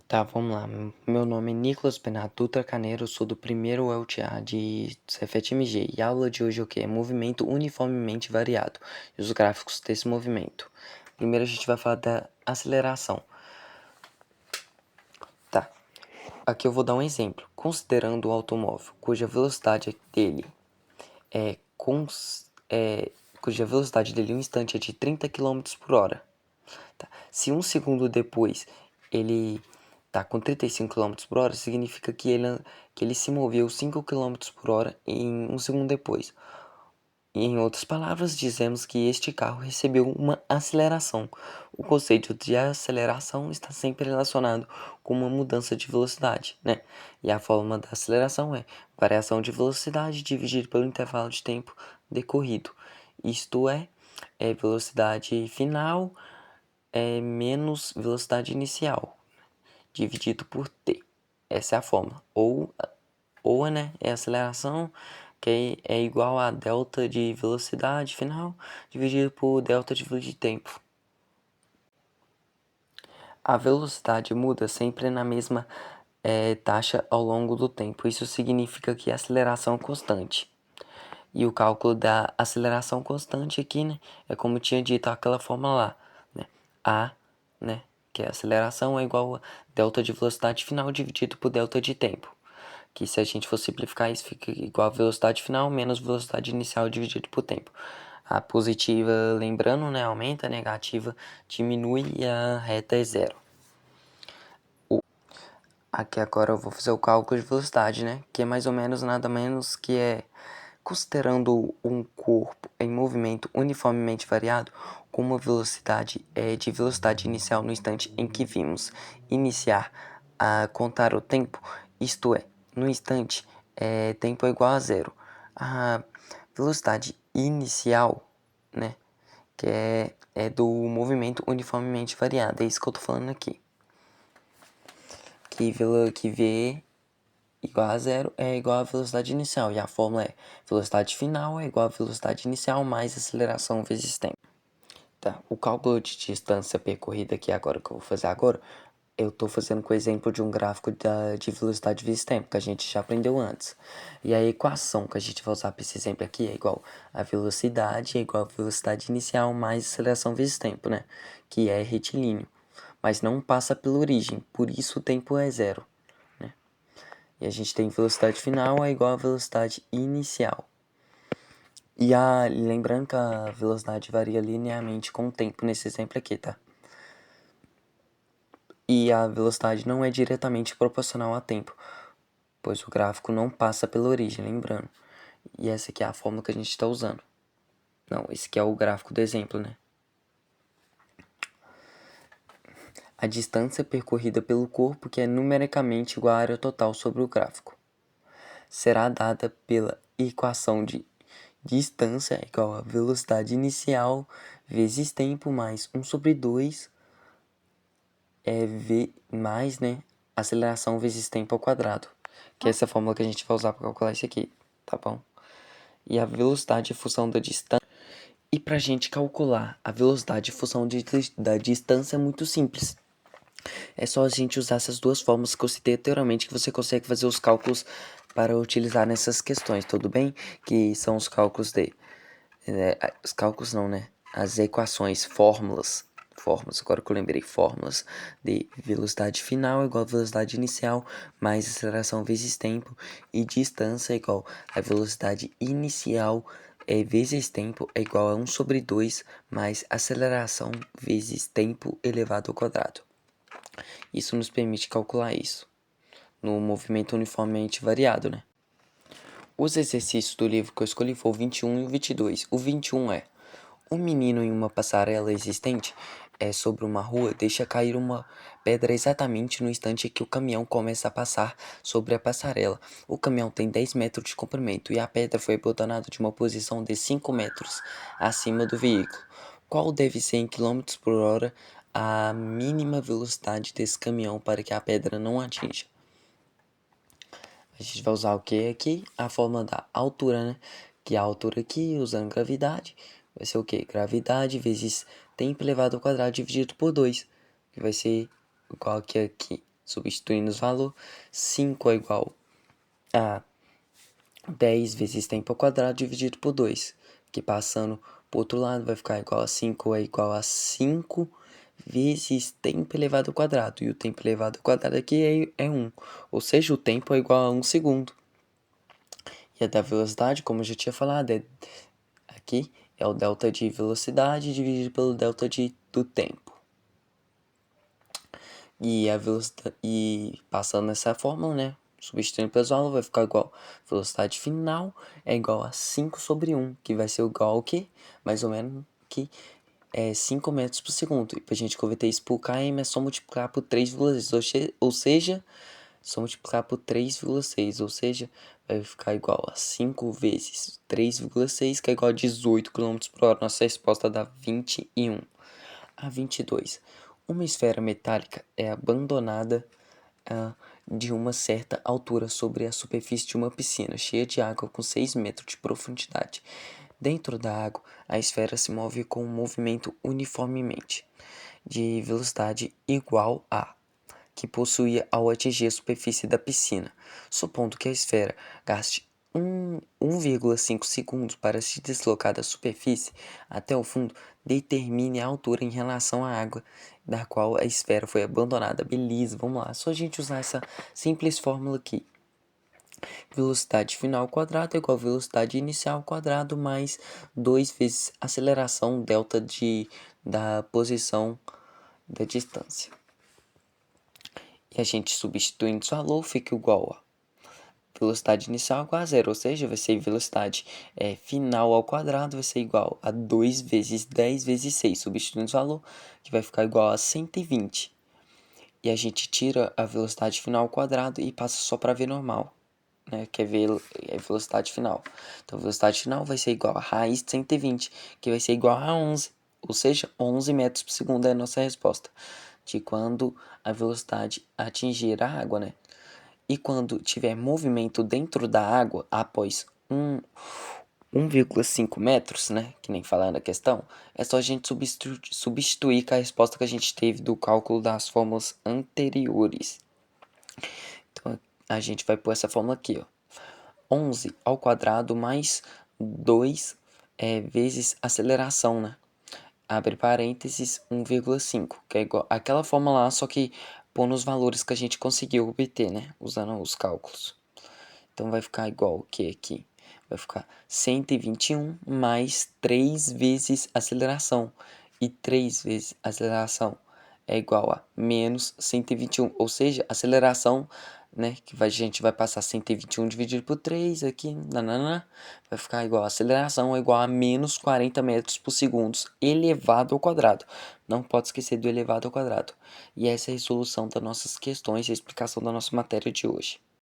Tá, vamos lá. Meu nome é Nicolas Benato Dutra Caneiro, sou do primeiro UTA de Cefet-MG e a aula de hoje é o que? É movimento uniformemente variado e os gráficos desse movimento. Primeiro a gente vai falar da aceleração. Tá, aqui eu vou dar um exemplo. Considerando o automóvel, cuja velocidade dele um instante é de 30 quilômetros por hora. Tá. Se um segundo depois ele tá com 35 quilômetros por hora, significa que ele se moveu 5 quilômetros por hora em um segundo depois. E, em outras palavras, dizemos que este carro recebeu uma aceleração. O conceito de aceleração está sempre relacionado com uma mudança de velocidade, né? E a forma da aceleração é variação de velocidade dividido pelo intervalo de tempo decorrido. Isto é velocidade final menos velocidade inicial, dividido por t. Essa é a fórmula. Ou né, é aceleração, que é igual a delta de velocidade final, dividido por delta de tempo. A velocidade muda sempre na mesma taxa ao longo do tempo. Isso significa que a aceleração é constante. E o cálculo da aceleração constante aqui, né, é como tinha dito aquela fórmula lá, né, A, né, que é a aceleração é igual a delta de velocidade final dividido por delta de tempo. Que se a gente for simplificar isso, fica igual a velocidade final menos velocidade inicial dividido por tempo. A positiva, lembrando, né, aumenta, a negativa diminui e a reta é zero. Aqui agora eu vou fazer o cálculo de velocidade, né, que é mais ou menos nada menos que considerando um corpo em movimento uniformemente variado, com uma velocidade de velocidade inicial no instante em que vimos iniciar a contar o tempo, isto é, no instante, tempo é igual a zero. A velocidade inicial, né, que é do movimento uniformemente variado, é isso que eu tô falando aqui. Que V igual a zero é igual à velocidade inicial. E a fórmula é velocidade final é igual à velocidade inicial mais aceleração vezes tempo. Tá, o cálculo de distância percorrida aqui agora que eu vou fazer agora, eu estou fazendo com o exemplo de um gráfico de velocidade vezes tempo, que a gente já aprendeu antes. E a equação que a gente vai usar para esse exemplo aqui é igual a velocidade é igual a velocidade inicial mais aceleração vezes tempo, né? Que é retilíneo. Mas não passa pela origem, por isso o tempo é zero. E a gente tem velocidade final é igual a velocidade inicial. E lembrando que a velocidade varia linearmente com o tempo nesse exemplo aqui, tá? E a velocidade não é diretamente proporcional a tempo, pois o gráfico não passa pela origem, lembrando. E essa aqui é a fórmula que a gente está usando. Não, esse aqui é o gráfico do exemplo, né? A distância percorrida pelo corpo, que é numericamente igual à área total sobre o gráfico, será dada pela equação de distância é igual a velocidade inicial vezes tempo mais 1 sobre 2 V mais, né, aceleração vezes tempo ao quadrado. Que é essa fórmula que a gente vai usar para calcular isso aqui, tá bom? E a velocidade é função da distância. E para a gente calcular a velocidade em função da distância é muito simples. É só a gente usar essas duas fórmulas que eu citei anteriormente que você consegue fazer os cálculos para utilizar nessas questões, tudo bem? Que são os cálculos os cálculos não, né? As equações, fórmulas, agora que eu lembrei, fórmulas de velocidade final igual a velocidade inicial mais aceleração vezes tempo e distância igual a velocidade inicial vezes tempo é igual a 1 sobre 2 mais aceleração vezes tempo elevado ao quadrado. Isso nos permite calcular isso no movimento uniformemente variado, né? Os exercícios do livro que eu escolhi foram o 21 e o 22. O 21 é: um menino em uma passarela existente sobre uma rua deixa cair uma pedra exatamente no instante em que o caminhão começa a passar sobre a passarela. O caminhão tem 10 metros de comprimento e a pedra foi botonada de uma posição de 5 metros acima do veículo. Qual deve ser em quilômetros por hora a mínima velocidade desse caminhão para que a pedra não atinja? A gente vai usar o que aqui? A fórmula da altura, né? Que a altura aqui, usando gravidade, vai ser o que? Gravidade vezes tempo elevado ao quadrado dividido por 2. Que vai ser igual que aqui. Substituindo os valores, 5 é igual a 10 vezes tempo ao quadrado dividido por 2. Que passando para o outro lado vai ficar igual a 5 é igual a 5 vezes tempo elevado ao quadrado. E o tempo elevado ao quadrado aqui é 1. Ou seja, o tempo é igual a 1 segundo. E a da velocidade, como eu já tinha falado, aqui é o delta de velocidade dividido pelo delta do tempo. E a velocidade, e passando essa fórmula, né? Substituindo pelos valores, vai ficar igual. Velocidade final é igual a 5 sobre 1, que vai ser igual ao que? Mais ou menos que 5 metros por segundo. E para a gente converter isso por km é só multiplicar por 3,6, ou seja, só multiplicar por 3,6, ou seja, vai ficar igual a 5 vezes 3,6, que é igual a 18 km por hora. Nossa resposta dá 21. A 22. Uma esfera metálica é abandonada de uma certa altura sobre a superfície de uma piscina cheia de água com 6 metros de profundidade. Dentro da água, a esfera se move com um movimento uniformemente, de velocidade igual a que possuía ao atingir a superfície da piscina. Supondo que a esfera gaste 1,5 segundos para se deslocar da superfície até o fundo, determine a altura em relação à água da qual a esfera foi abandonada. Beleza, vamos lá. Só a gente usar essa simples fórmula aqui. Velocidade final ao quadrado é igual a velocidade inicial ao quadrado mais 2 vezes aceleração delta da posição da distância. E a gente substituindo esse valor fica igual a velocidade inicial igual a zero, ou seja, vai ser velocidade final ao quadrado vai ser igual a 2 vezes 10 vezes 6, substituindo esse valor, que vai ficar igual a 120. E a gente tira a velocidade final ao quadrado e passa só para V normal, né, que é velocidade final. Então, a velocidade final vai ser igual a raiz de 120, que vai ser igual a 11, ou seja, 11 metros por segundo é a nossa resposta, de quando a velocidade atingir a água, né? E quando tiver movimento dentro da água após 1,5 metros, né, que nem falando a questão, é só a gente substituir com a resposta que a gente teve do cálculo das fórmulas anteriores. Então, a gente vai pôr essa fórmula aqui, ó. 11 ao quadrado mais 2 vezes aceleração, né? Abre parênteses 1,5, que é igual àquela fórmula lá, só que pôr nos valores que a gente conseguiu obter, né? Usando os cálculos. Então vai ficar igual o que aqui? Vai ficar 121 mais 3 vezes aceleração. E 3 vezes aceleração é igual a menos 121. Ou seja, aceleração, né? Que a gente vai passar 121 dividido por 3 aqui. Nanana, vai ficar igual a aceleração é igual a menos 40 metros por segundo elevado ao quadrado. Não pode esquecer do elevado ao quadrado. E essa é a resolução das nossas questões e a explicação da nossa matéria de hoje.